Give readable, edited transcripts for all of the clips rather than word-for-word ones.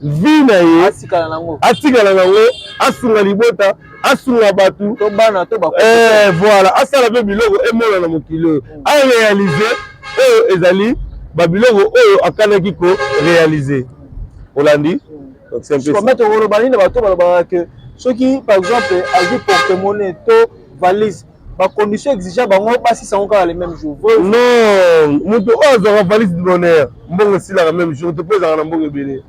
vie na ye atikala nango asunga libota asunga batu voilà asala pe biloko emona na mokili oyo aréalize oyo ezali babiloko oyo akanaki ko réaliser olandi. Donc c'est un peu ça. Mettre au robaline bato balobaka que ceux qui par exemple azui porte-monnaie to valise ba condition exigeant bango basi sango kala le même jour. Non, muto azora valise du bonheur mbongo sila la même jour te pesa na mbongo ebele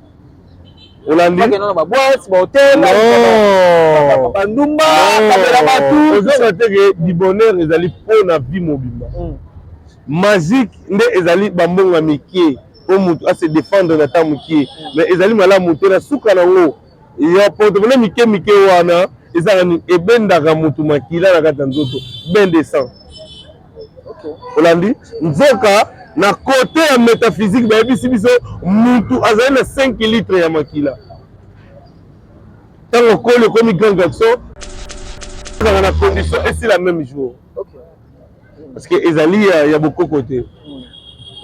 olandi non ba boîte ba hôtel ba ndumba ba batu ozonga teke du bonheur ezali pona vie mobimba magique nde ezali bambongo ya mikie o mutu a se défendre na ta mukie mais ezali malamu te na suka nango ya porte-monnaie mike wana ezalani ebendaka mutu makila na kati ya nzoto ben de sang. Olandi nzoka na côté ya métaphysique bayebisi biso mutu azali na 5 litres ya makila ntango koli ekomi grand garçon ezalaka na condition esi la même jour parce que ezali ya bokoko te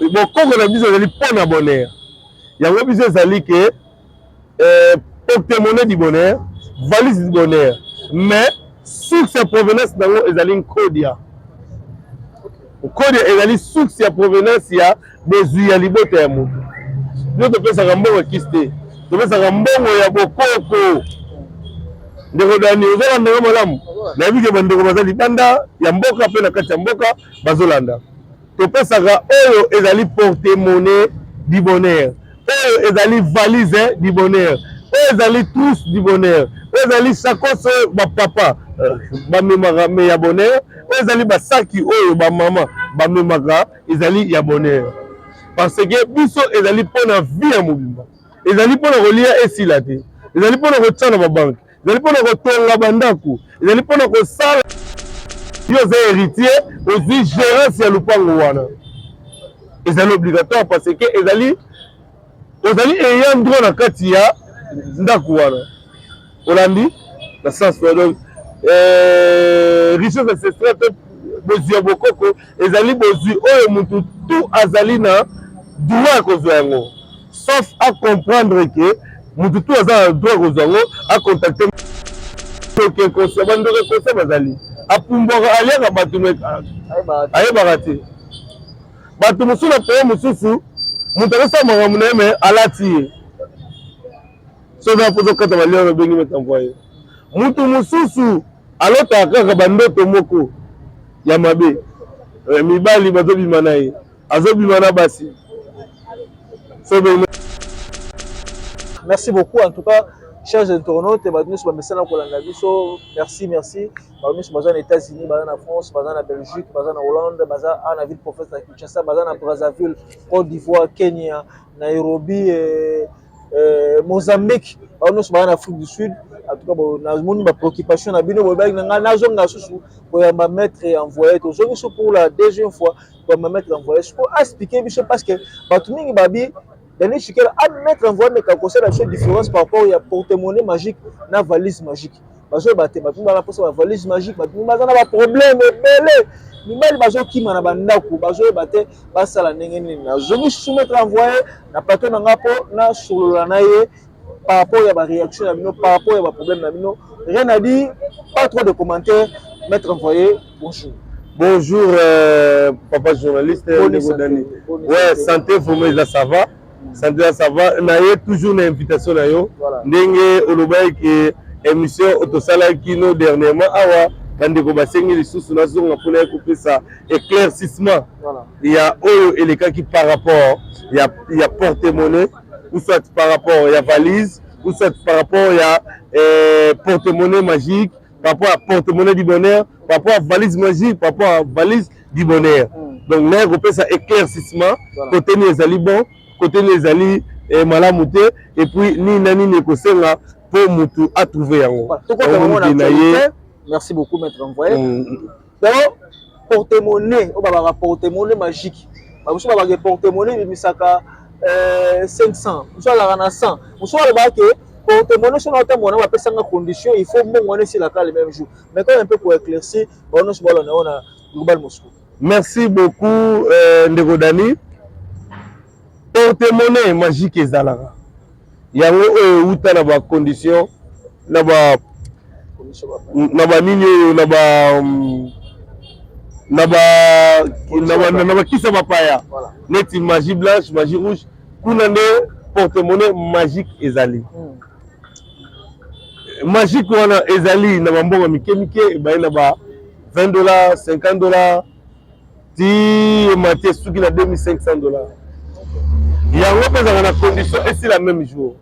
bokoko na biso ezali mpona bonheur yango biso ezali ke porte-monnaie du bonheur valise du bonheur mais source ya provenance nango ezali nkodia nkodia ezali source ya provenance ya bezwi ya libota ya moto bino topesaka mbongo ya kisi te topesaka mbongo ya bokoko ndeko dani ozolanda malamu nayebi ke bandeko baza libanda ya mboka mpe na kati ya mboka bazolanda topesaka oyo ezali porte-monnaie du bonheur oyo ezali valise du bonheur oyo ezali trousse du bonheur oyo ezali sacoche oyo bapapa bamemaka me ya bonheur oyo ezali basaki oyo bamama bamemaka ezali ya bonheur parce que biso ezali mpona vie ya mobimba ezali mpona kolia esila te ezali mpona kotia na babanke ezali mpona kotonga bandako ezali mpona kosala yo oza héritier ozwi gérance ya lupango wana ezali obligatoire parce que ezali ayant droit na kati ya ndako wana olandi na sens donc richesse ancestrale pe bozwi ya bokoko ezali bozwi oyo mutu tu azali na droit ya kozwa yango sauf à comprendre que mutu tu aza na droit ya kozwa yango acontacte ke conseil bandoko conseil bazali apumbwaka aliaka bato ayebaka te bato mosusu na peye mosusu mutu akosala makambo na ye me alati ye soza mpoza okata balia babengi metamvoye mutu mosusu alotaka kaka bandoto moko ya mabe mibali bazobima na ye azobima na basi. Merci beaucoup en tout cas chers internautes et badounis sur message na biso merci badounis sur aux États-Unis baza na France baza na Belgique baza na Hollande baza na ville prophète na Kinshasa baza na Brazzaville Côte d'Ivoire Kenya Nairobi Mozambique badounis baza na Afrique du Sud en tout cas na moni ba préoccupation na bino boba nga nazonga susu boyamba mettre envoyé to zongi pour la deuxième fois boyamba mettre envoyé pour expliquer biso parce que batu mingi babi Daniel Chikel a mettre envoyé mais quand la seule différence par rapport à porte-monnaie magique na valise magique bazo baté batu bala posa ba valise magique batu baza na ba problème belé mimali bazo kima na bandako bazo baté basala ndenge nini na zongi soumettre envoyé na patron na ngapo na solo na ye par rapport à la réaction par rapport à la problème rien à dire pas trop de commentaires mettre envoyé bonjour papa journaliste ouais santé pour moi ça va santé ça va na ye toujours une invitation na yo ndenge olobai ke émission autosala kino dernièrement awa bandeko basengi lisusu na zonga pona ekopesa éclaircissement il y a oyo eleka qui par rapport il y a porte-monnaie ou soit par rapport à la valise, ou soit par rapport à porte-monnaie magique, par rapport à porte-monnaie du bonheur, par rapport à valise magique, par rapport à valise du bonheur. Donc là, on peut ça éclaircissement, côté les ali bon, côté les ali malamouté, et puis ni nani nekosenga pour mutu à trouver en merci beaucoup, maître envoyé. Donc, porte-monnaie, on va porte-monnaie magique. On va porte-monnaie, mais ça 500, soit la 100, soit le bac porte-monnaie sur notre monnaie, on appelle ça en condition, il faut bon monnaie sur la carte le même jour. Mais quand un peu pour éclaircir, on a global Moscou. Merci beaucoup Ndeko Dani. Porte-monnaie magique et Zalara. yango oyo uta na ba condition na ba nini oyo na ba kisa bapaya neti magie blanche magie rouge kuna nde porte-monnaie magique ezali magique wana ezali na bambongo mike mike ebaye na ba $20 $50 ti matie suki na $2500 yango mpezaka na condition esi la même jour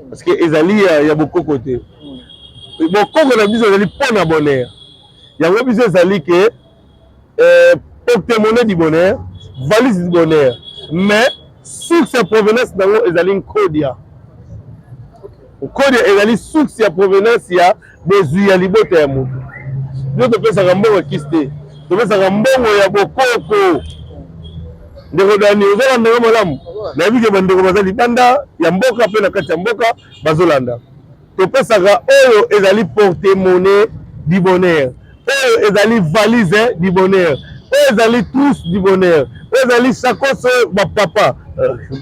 parce que ezali ya bokoko te bokoko na biso ezali mpo na bonheur yango biso ezali ke porte-monnaie du bonheur valise du bonheur mais source ya provenance nango ezali nkodia nkodia ezali source ya provenance ya bozwi ya libota ya motu biso topesaka mbongo ya kisi te topesaka mbongo ya bokoko ndeko dani ozolanda malamu nayebi ke bandeko baza libanda ya mboka mpe na kati ya mboka bazolanda topesaka oyo ezali porte-monnaie du bonheur oyo ezali valise du bonheur oyo ezali trousse du bonheur oyo ezali sakose oyo bapapa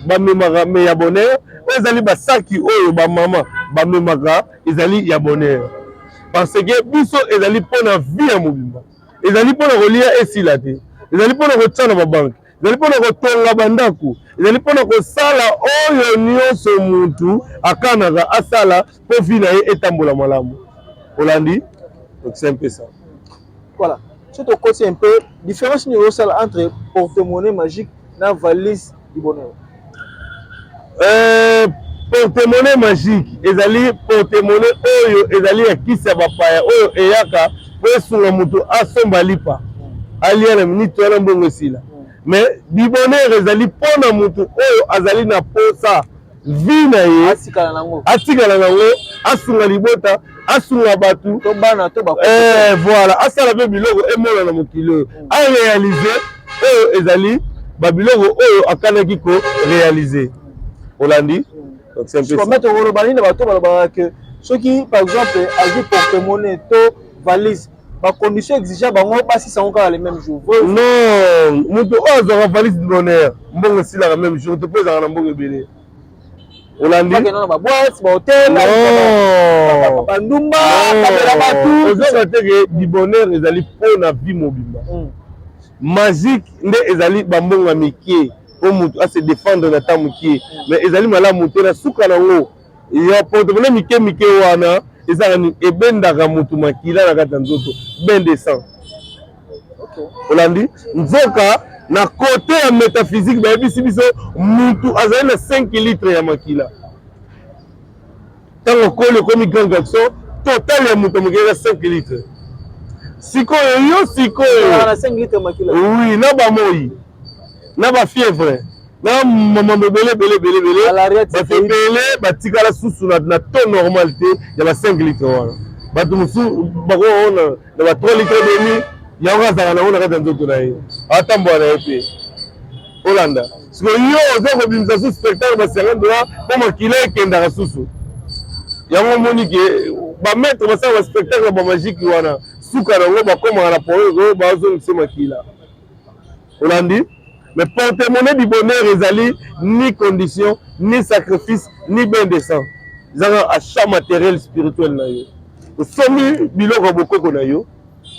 bamemaka me ya bonheur oyo ezali basaki oyo bamama bamemaka ezali ya bonheur parce que biso ezali mpona vie ya mobimba ezali mpona kolia esila te ezali mpona kotia na babanke ezali mpona kotonga bandako ezali mpona kosala oyo nyonso mutu akanaka asala mpo vi na ye etambola malamu olandi donc c'est un peu ça voilà si tu côté un peu différence entre porte-monnaie magique na valise du bonheur porte-monnaie magique ezali porte-monnaie oyo ezali ya kisi ya bapaya oyo eyaka po esunga mutu asomba lipa alia na miniti wana mbongo esila mais du bonheur ezali mpona mutu oyo azali na posa vi na ye atikala nango asunga libota asunga batu voilà asala mpe biloko emona na mokili oyo arealize oyo ezali babiloko oyo akanaki korealize olandi donc c'est un peu ça soki par exemple azwi porte-monnaie to valise bacondition exigeant bango basisango kaka le même jour non moto oyo azwaka valise du bonheur mbongo esilaka même jour te mpo ezalaka na mbongo ebele olandi bandumba ozonga teke du bonheur ezali mpona vie mobimba magique nde ezali bambongo ya mike po mutu ase défendre na ntan mokie mais ezali malamu te na suka nango ya porte-monnaie mike mike wana ezalaka ebendaka mutu makila na kati ya nzoto ben de sang olandi nzoka na kote ya métaphysique bayebisi biso mutu azali na 5 litres ya makila ntango koli ekomi grand garçon total ya mutu amokeli na 5 litres sikoyo yo sikoyo oui na bamoyi na bafièvre na mama ebele bato ebele batikala susu na to normal te ya ba 5 litres wana bato mosusu bakoona na ba 3 litres demi yango azalaka nango na kati ya nzoto na ye atambola na ye mpe olanda sikoyo yo oza kobimisa susu spectacle ba $50 mpo makila ekendaka susu yango omoni ke bametre basala ba spectacle bamagike wana suka nango bakomaka na poyo bazongisa makila olandi mais porte-monnaie du bonheur ezali ni condition ni sacrifice ni bien de sang ezaka achat matériel spirituel na yo osomi biloko ya bokoko na yo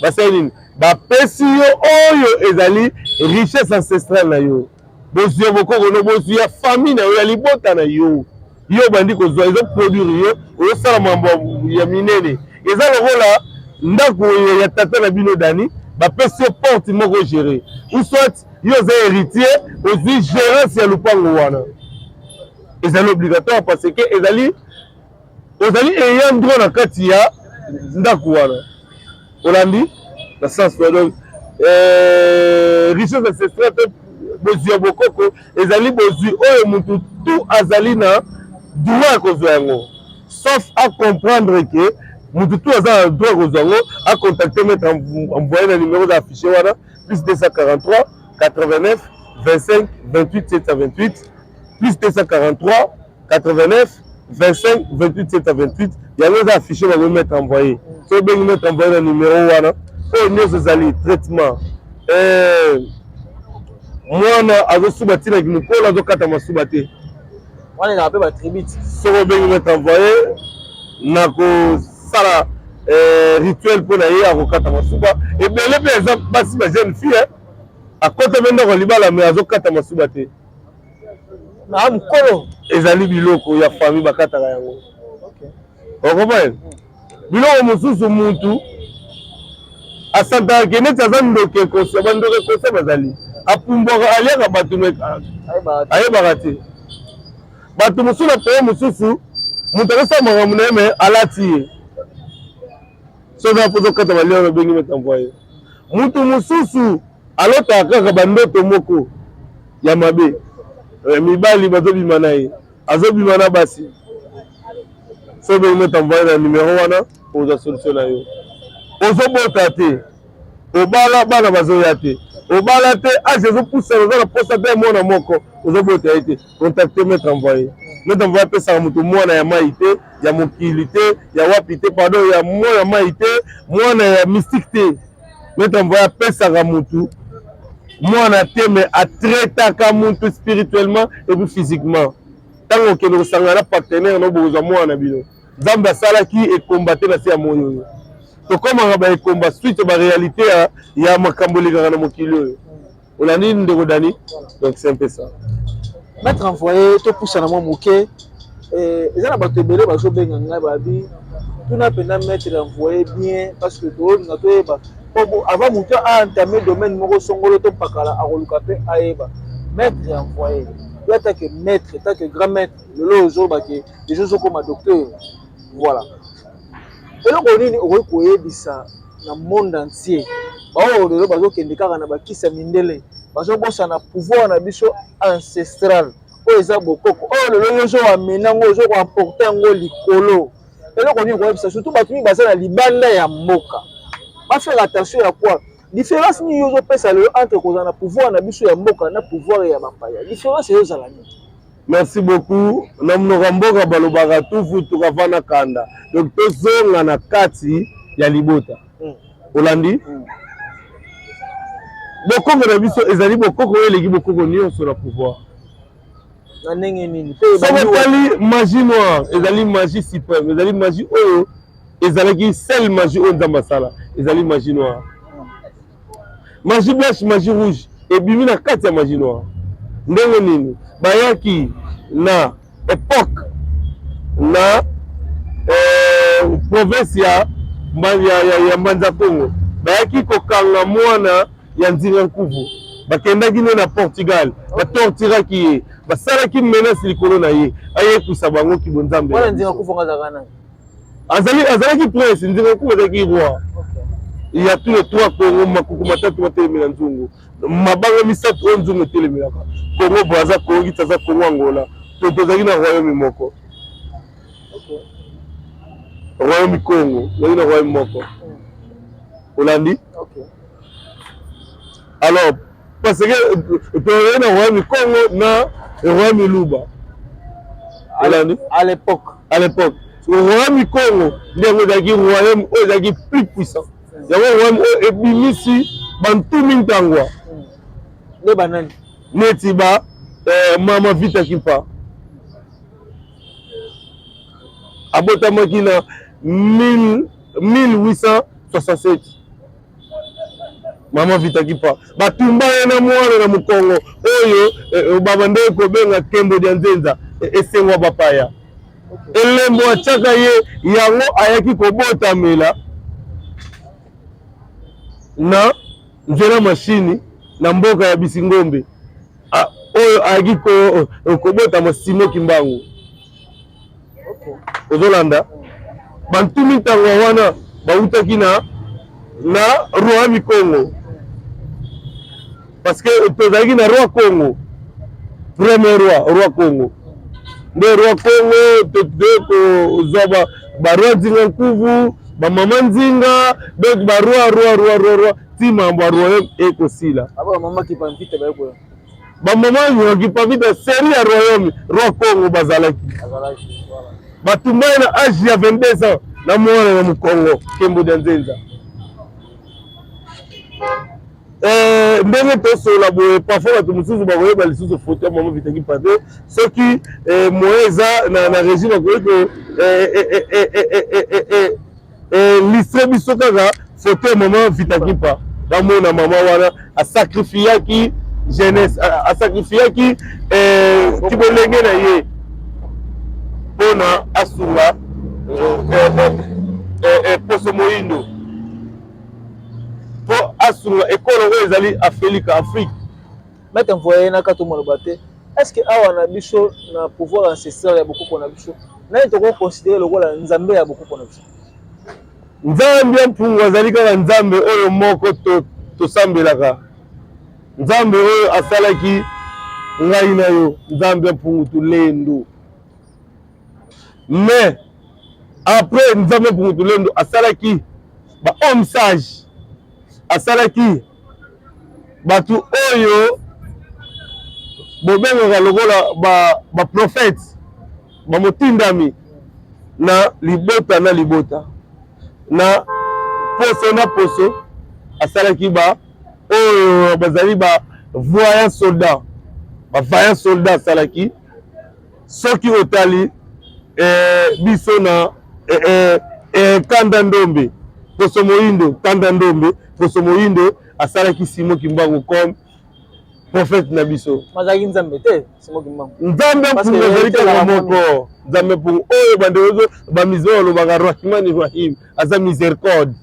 basali nini bapesi yo oyo ezali richesse ancestrale na yo bozwi ya bokoko no bozwi ya famille na yo ya libota na yo yo bandi kozwa ezoproduire yo ozosala mambo ya minene eza lokola ndako ya tata na bino dani bapesi yo porte moko géré ou soit yo oza héritier ozwi gérance ya lupango wana ezali obligatoire parce que ezali ayant droit na kati ya ndako wana olandi na sens donc richesse ancestrale te bozwi ya bokoko ezali bozwi oyo mutu tu azali na droit ya kozwa yango sauf à comprendre que mutu tu aza na droit ya kozwa yango a contacter maître envoyer na numéro d'affiché wana plus 243 89 25 28 728 plus 243 89 25 28 728 yango eza affiché bango mettre envoyé so obengi mettre envoyé na numéro wana oyo nyonso ezali traitement mwana azosuba ntinaki mokolo azokata masuba te wana na pe ba tribute soko bengi mettre envoyé na ko sala rituel pour na ye akokata masuba ebele mpe eza basi ba jeune fille akota mpe ndako libala me azokata masuba te na mokolo ezali biloko ya famille bakataka yango okomprendre biloko mosusu mutu asantaka ke neti aza ndoke kosa bandoke kosa bazali apumbwaka aliaka bato ayebaka te bato mosusu na peye mosusu moto akosala makambo na ye me alati ye soki apoza okata balia babengi metamvoye mutu mosusu alotaka kaka bandoto moko ya mabe mibali bazobima na ye azobima na basi so bengi metamvoye na numero wana ozwa solution na yo ozobota te obala bana bazoya te obala te age ezopusa oza na posa te mwana moko ozobota ye te contacte maître envoyé maître envoyé apesaka moto mwana ya mai te ya mokili te ya wapi te pardon ya mwana ya mai te mwana ya mystique te maître envoyé apesaka motu mwana te me atraitaka motu spirituellement et puis physiquement ntango okende kosangana na partenaire no bokozwa mwana bino nzambe asalaki ekomba te na se ya moyo oyo tokomaka baekomba suite baréalité ya makambo elekaka na mokili oyo olandi ndeko dani donc c'est un peu ça maître envoyé topusana mwa moke eza na bato ebele bazobenga ngai babi tuna mpena maître envoyé bien parce que toolinga toyeba avant moto aentame domaine moko songolo topakala akoluka mpe ayeba maître envoyé yo atake maître atake grand maître lelo ozobake deja ozokoma docteur voilà eloko nini okoki koyebisa na monde entier bao lelo bazokende kaka na bakisa mindele bazobosana pouvoir na biso ancestral oyo eza bokoko oyo lelo nyonso wamena yango ozokoapporte yango likolo eloko nini koyebisa surtout bato nini baza na libanda ya mboka bafere attention ya kwa différence nini ozopesa lelo entre kozala na pouvoir na biso ya mboka na pouvoir ya bapaya différence ezozala nini. Merci beaucoup. Na mnoka mboka balobaka tufu tukavana kanda. Donc tozonga na kati ya libota. Olandi? Bokoko na biso ezali bokoko eleki bokoko nyonso na pouvoir. Na ndenge nini? Ezali magie noire, ezali magie suprême, ezali magie oyo ezalaki seule magie oyo nzambe asala, ezali magie noire. Magie blanche, magie rouge, ebimi na kati ya magie noire. Ndenge nini? Bayaki na époque na province ya Mbanza Congo bayaki kokanga mwana ya Nzinga Nkuvu bakendaki ne na Portugal batortiraki ye basalaki menace likolo na ye ayekusa bango kibonzambe mwana Nzinga Nkuvu ngazakana azalaki prince Nzinga Nkuvu azalaki roi. Il y a tous les trois Congo makuku matatu batelemela nzungu mabanga misatu oyo nzungu etelemelaka Congo Brazza, Congo Kinshasa, Congo Angola tozalaki na royaume moko royaume Congo tozalaki na royaume moko olandi. Alors parce que tozalaki na royaume Congo na royaume Luba olandi à l'époque royaume Congo ndenge ezalaki royaume oyo ezalaki plus puissant yango royaume oyo ebimisi bantumi ntangwa nde banani neti ba mama Vita Kimpa abotamaki na 1867 mama Vita Kimpa batumba ye na mwana na mokongo oyo baba nde kobenga Kembo dia Nzenza esengwa bapaya elembo atiaka ye yango ayaki kobotamela na nzela mashini na mboka ya Bisingombe oyo ayaki kobota masimo kimbangu ozolanda bantumi ntango wana bautaki na roi Congo parce que tozalaki na roi Congo premier roi Congo nde roi Congo kozwa baroi Nzinga Nkuvu bamama Nzinga donc baroi ti mambo ya royaume ekosila bamama Kipavita bayekoya bamama Nzinga Kipavita seri ya royaume roi Congo bazalaki batumbai na age ya 22 ans na mwana na mokongo Kembo dia Nzenza ndenge tosola boye parfois bato mosusu bakoyeba lisusu foto ya mama Vitaki Pate soki moye eza na régime akoki listre biso kaka foto ya mama Vitaki Pa bamona mama wana asacrifiaki jeunesse asacrifiaki kibolenge na ye mpona asunga poso moyindo po asunga ekolo oyo ezali Afrique. Maître Mvoye na kato moloba te. Est-ce que awa na biso na pouvoir ancestral ya bokoko na biso nani toko considérer lokola nzambe ya bokoko na biso? Nzambe ya mpungu azali kaka nzambe oyo moko tosambelaka, nzambe oyo asalaki ngai na yo, nzambe ya mpungu tulendo. Mais après nzambe ya mpungu tulendo asalaki ba homme sage, asalaki batu oyo bobengaka lokola ba prophète bamotindami na libota na poso asalaki ba oyo bazali ba voyant soldat asalaki soki otali biso na kanda ndombe poso moyindo asalaki Simon Kimbangu comme prophète na biso. Mazaki nzambe te Simon Kimbangu. Nzambe mpungu azali kaka moko. Nzambe mpungu oyo bandewezo bamizo olobaka Rahim aza miséricorde.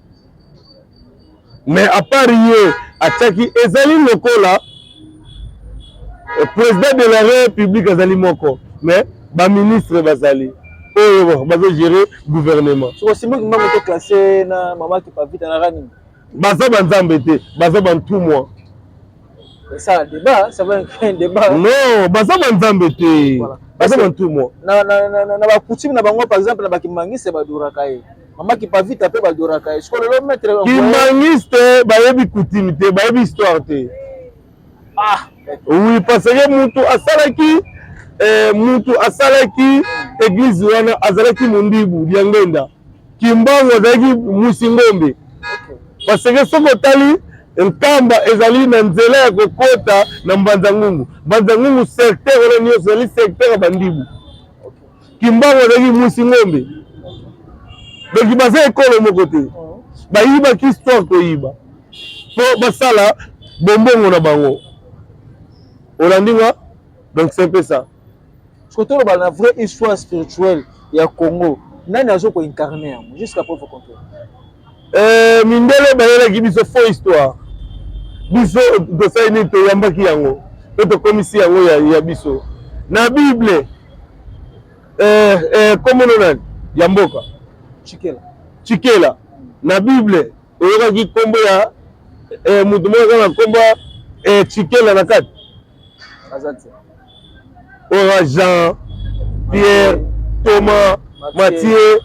Mais à part ye atiaki ezali lokola président de la République azali moko. Mais ba ministre bazali oyo bazo gérer gouvernement. So Simon Kimbangu to classé na mama ki pa vite na rani. Baza banzambe te, baza bantumwa. Ça débat, ça va un débat. Non, baza banzambe te. Baza bantumwa. Na ba coutume na bango par exemple na ba Kimbangiste ba duraka ye. Mama ki pa vite pe ba duraka ye. Siko le maître Kimbangiste ba yebi coutume te, ba yebi histoire te. Ah, oui parce que mutu asalaki église wana azalaki mundibu liangenda. Kimbangu azalaki musingombe. Parce que soko tali nkamba ezali na nzela ya kokota na Mbanza-Ngungu secteur wana nyonso ezali secteur ya bandibu. Kimbangu azalaki musingombe. Donc baza ekolo moko te. Bayibaki histoire koyiba po basala bombongo na bango. Olandinga, donc c'est un peu ça. Surtout la vraie histoire spirituelle ya Congo nani azo ko incarner jusqu'à preuve contraire. Mindele bayelaki biso faux histoire. Biso tosali to yambaki yango. To komisi yango ya biso. Na Bible comme nani yamboka Chikela. Na Bible oyokaki kombo ya mutu moko na kombo Chikela na kati. Azati. Jean, Pierre, Thomas, Mathieu,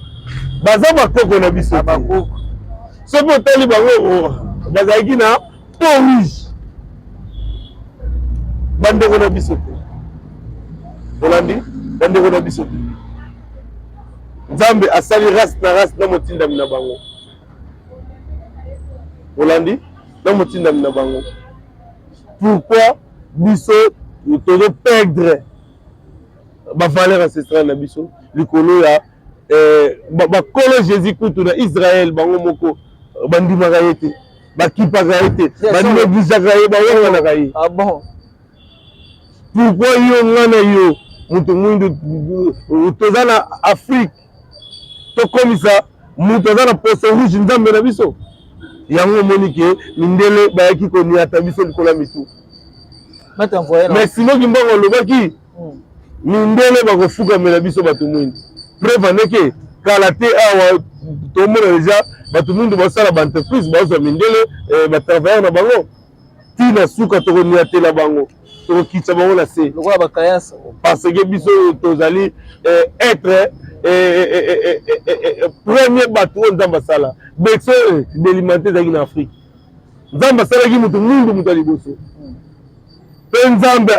baza bakoko na biso. Soki otali bango bazalaki na peau rouge bandeko na biso te. Olandi bandeko na biso te. Nzambe asali race na motindami na bango. Olandi na motindami na bango. Pourquoi biso tozo perdre ba valeur ancestrale na biso likolo ya bakolo Jésus kutu na Israël bango moko bandimaka ye te bakipaka ye te banéglisaka ye bawanganaka ye. Ah bon? Pourquoi yo ngana yo mutu mwindu toza na Afrique tokomisa mutu aza na poso rouge nzambe na biso yango omoni ke mindele bayaki koniata biso likolo ya mitu. Mais Simon Kimbangu olobaki mindele bakofukamela biso bato mwindu. Preuve andeke kala te awa tomona deja bato mwindu basala baentreprise bazwa mindele batravailleur na bango tina suka tokoniatela bango tokokitisa bango na se lokola bakayasa parce que biso tozali être premier bato oyo nzambe asala beso délimité ezalaki na Afrique. Nzambe asalaki mutu mwindu mutu ya liboso pe nzambe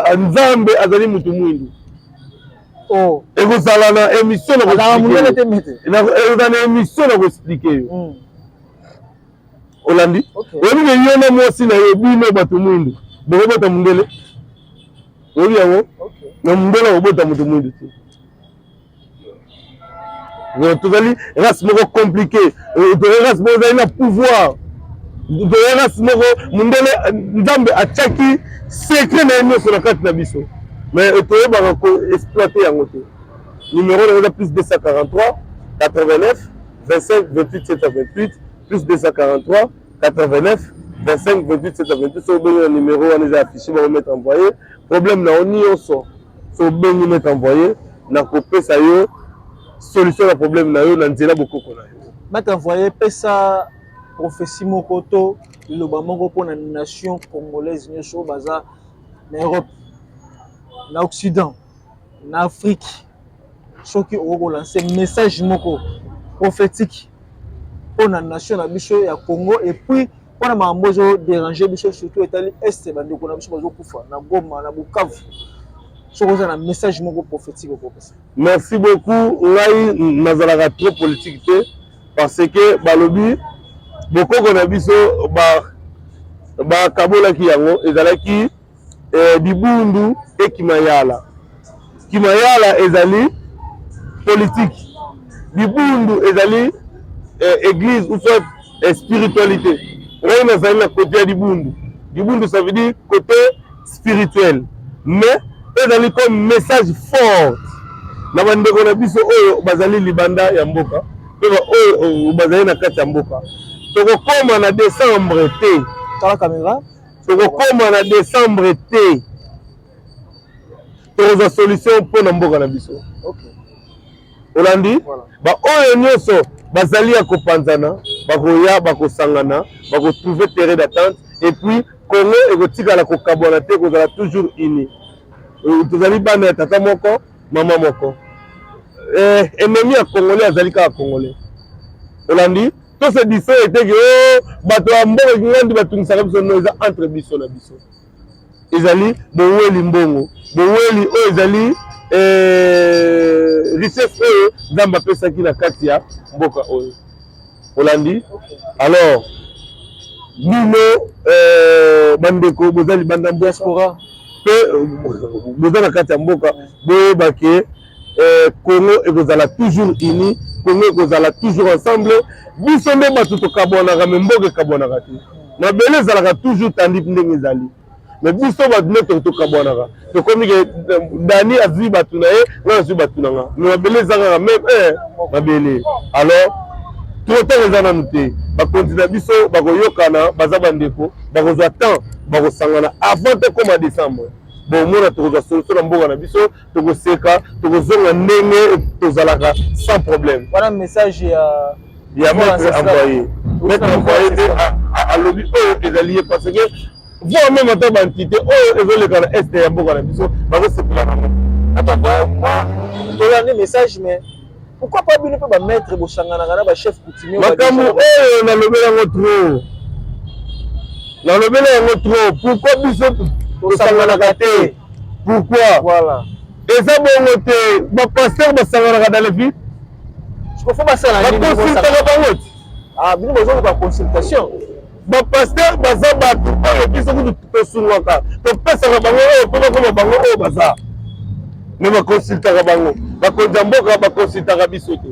azali mutu mwindu. Ekozala na émission na émission na koexplike yo. Olandi oyebi ke yo na mwasi na yo bino bato mwindu bokobota mundele oyebi yango na mundele okobota moto mwindu te tozali race moko compliqué race moko ezali na pouvoir race moko mundele nzambe atiaki secret na ye nyonso na kati na biso mais toyebaka koexploite yango te numéro nango eza plus 243 89 25 28 728 plus 243 89 25 28 728 so obengi na numéro wana eza affiché bakomettre envoyé problème na yo nyonso so obengi mettre envoyé na kopesa yo solution ya problème na yo na nzela bokoko na yo mettre envoyé pesa prophétie moko to liloba moko mpona nation congolaise nyonso baza na Europe na Occident na Afrique soki okolancer message moko prophétique pour la nation na biso ya Congo et puis pour na mambo zo déranger biso surtout etali est bandeko na biso bazo kufa na Goma na Bukavu soko za na message moko prophétique au professeur. Merci beaucoup ngai nazalaka trop politique te parce que balobi bokoko na biso ba kabola ki yango ezalaki dibundu et kimayala ezali politique dibundu ezali église ou soit spiritualité. Rien n'a jamais côté dibundu ça veut dire côté spirituel mais ezali comme message fort na bandeko na biso oyo bazali libanda ya mboka oyo bazali na kati ya mboka tokokoma na décembre te tala caméra tokokoma na décembre te tokozwa solution mpo na mboka na biso. okay. Olandi ba oyo nyonso bazali ya kopanzana bakoya bakosangana bakotrouver terrain d'attente et puis Congo ekotikala kokabwana te kozala toujours uni tozali bana ya tata moko mama moko ennemi ya congolais azali kaka congolais. Olandi to se diso eteke bato ya mboka ngandi batungisaka biso no eza entre biso na biso ezali boweli mbongo boweli oyo ezali richesse oyo nzambe apesaki na kati ya mboka oyo. Olandi alors bino bandeko bozali banda diaspora pe boza na kati ya mboka boyeba ke Congo ekozala toujours uni Congo ekozala toujours ensemble biso nde bato tokabwanaka me mboka ekabwanaka te mabele ezalaka toujours tandi ndenge ezali mais biso bato nde tokabwanaka tokomi ke Dani azwi bato na ye nga azwi bato na nga mais mabele ezalaka même mabele alors trop eza nanu te bakonzi na biso bakoyokana baza bandeko bakozwa temps bakosangana avant te koma décembre bomona tokozwa solution na mboka na biso tokoseka tokozonga ndenge tozalaka sans problème. Voilà message ya maître envoyé alobi oyo ezali ye parce que voi même ata baentité oyo ezoleka na este ya mboka na biso bazosepela nango tozali message mais pourquoi pas bino mpe bamaître bosanganaka na bachef coutumier makambo oyo nalobeli yango trop pourquoi biso tosanganaka te pourquoi voilà eza bongo te bapaster basanganaka dans les villes bakonsultaka bango ti bino bozoluka consultation bapaster baza bato oyo biso kutu tosungwaka topesaka bango oyo mpo bakoma bango oyo baza me bakonsultaka bango bakonzi ya mboka bakonsultaka biso te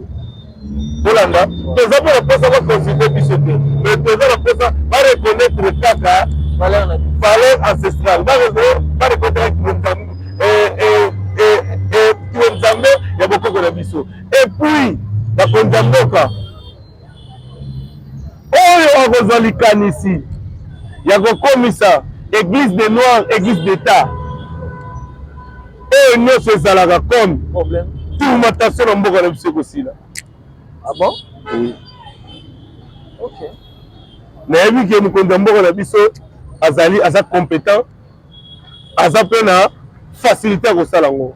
olanda toza mpo na mposa bakonsulte biso te mais toza na mposa bareconnaître kaka valeur ancestrale bareconnaître kilo nzambe ya bokoko na biso et puis bakonzi ya mboka oyo akozwa likanisi ya kokomisa église de noir église d'état oyo nyonso ezalaka comme tourmentation na mboka na biso ekosila. Ah bon? Oui. Ok. nayebi ke mokonzi ya mboka na biso azali aza compétent aza mpe na facilité ya kosala yango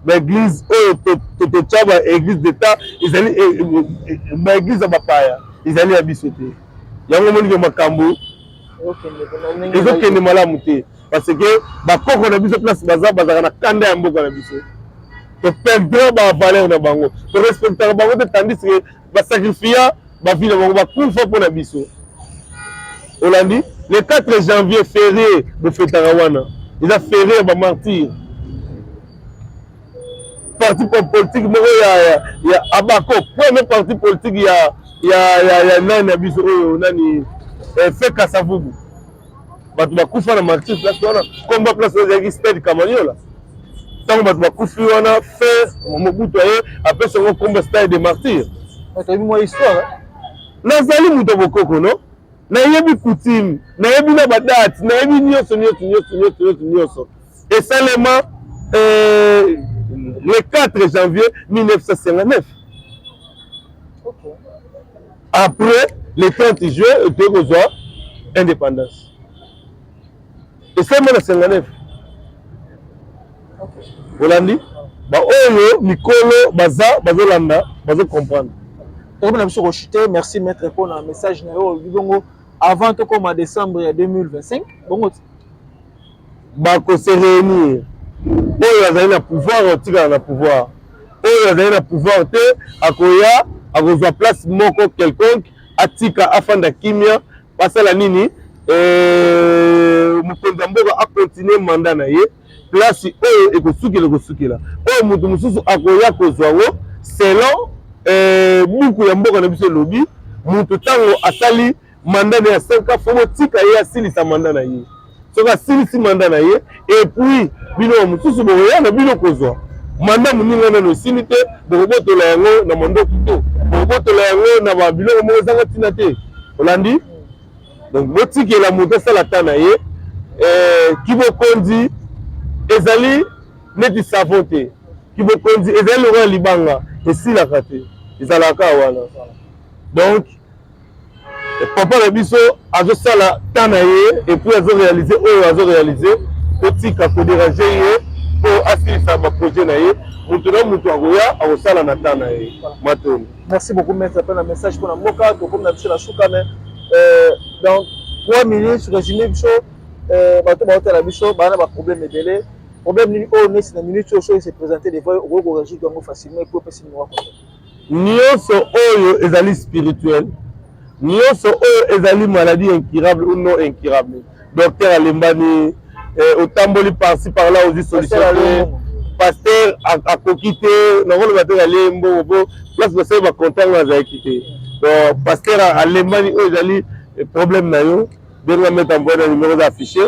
baeglise oyo totya baéglise d'état ezali baéglise ya bapaya ezali ya biso te yango monike makambo ezokende malamu te parce que bakoko na biso place bazalaka na kanda ya mboka na biso toperdre bavaleur na bango torespectaka bango te tandis ke basakrifia bavie na bango bakufa mpo na biso Hollandi, le 4 janvier férié de Fetarawana. Il a férié à martyr. Parti politique, il y a Abako, premier parti politique, il y a Nani Abiso, Nani, fait Kassavubu. Batu bakufa na martyr place wana, combat place de stade Kamanyola. Tant que batu bakufi wana, fait Mobutu aye, après ce combat stade de martyr. Tu as vu mon histoire? Nazali muto bokoko, non? Na yebi coutume, na yebi na badate, na yebi nyonso. Et seulement le 4 janvier 1959. Okay. Après le 30 juin, tu as indépendance. Et seulement le 59. Okay. Hollandi, ba oyo mikolo baza bazolanda, bazo comprendre. Merci maître pour un message avant tout comme en décembre 2025. Bon, bako se réunir. Oyo azali na pouvoir, tika na pouvoir. Oyo azali na pouvoir te akoya akozwa place moko quelconque atika afanda kimia pasala nini mukonza mboka a continuer mandat na ye place oyo ekosukila oyo mutu mususu akoya kozwa wo selon buku ya mboka na biso lobi mutu tango asali mandat ya 5 ans faut tika ye asilisa mandat na ye soka asilisi mandat na ye et puis bino mususu boya na bino kozwa mandat muninga na nosini te bokobotola yango na mondo kito bokobotola yango na babiloko moko ezanga ntina te Hollandi. Donc botikela mutu asala ta na ye kibokondi ezali neti savon te kibokondi ezali lokola libanga esilaka te ezalaka wana. Donc papa na biso azosala ta na ye et puis azoréaliser oyo azoréaliser totika kodéranger ye po asilisa baprojet na ye mutu na mutu akoya akosala na ta na ye matoni. Merci beaucoup maître pour un message pour la moka comme na biso la suka mais dans 3 minutes résumé biso bato ba hôtel biso bana ba problème de délai problème ni o nesi na minute o se présenter des voix au résoudre donc facilement pour passer moi quoi. Nyonso oyo ezali spirituel, nyonso oyo ezali maladie incurable ou non incurable. Docteur Alembani otamboli par-ci par-là aux solutions. Pasteur a coquité, non on va te aller mbo place de ça va content va quitter. Donc pasteur Alembani oyo ezali problème na yo, bien la mettre en bon numéro affiché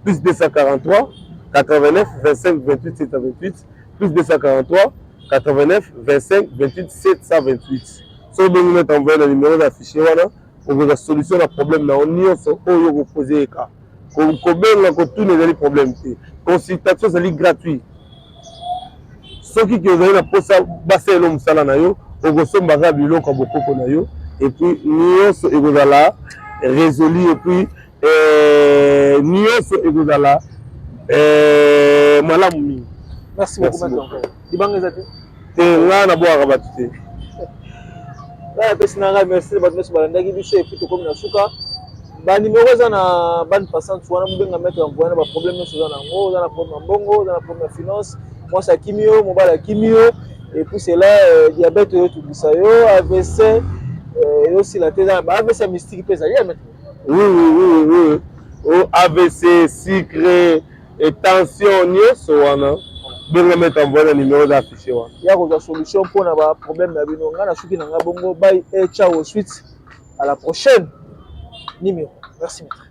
plus 243 89 25 28 728 plus 243 89 25 28 728. So bien mettre en bon numéro affiché voilà pour vous la solution à problème na on so oyo ko poser ka. Ko benga ko tout les problèmes. Consultation c'est gratuit. Soki ki ozali na posa basa elo musala na yo okosomba biloko bokoko na yo et puis nyonso ekozala résolu et puis nyonso ekozala malamu mingi. Merci beaucoup maître. Dibanga te nga na bwaka batu te la pesi nanga merci bato nyonso balandaki biso et puis tokomi na suka banimero eza na bande passante wana mobenga maître envoyé ba problème nyonso oza nango oza na problème ya mbongo oza na problème ya finance moi ça kimio mobala kimio et puis c'est là diabète yo tubisa yo AVC et aussi la tête ba AVC mystique pesa ya maître. Oui. O AVC sucre et tension nyonso wana benga mettre envoyer numéro d'affiché wana ya ko solution pour na ba problème na bino nga na suki na nga bongo bye et ciao suite à la prochaine numéro. Merci maître.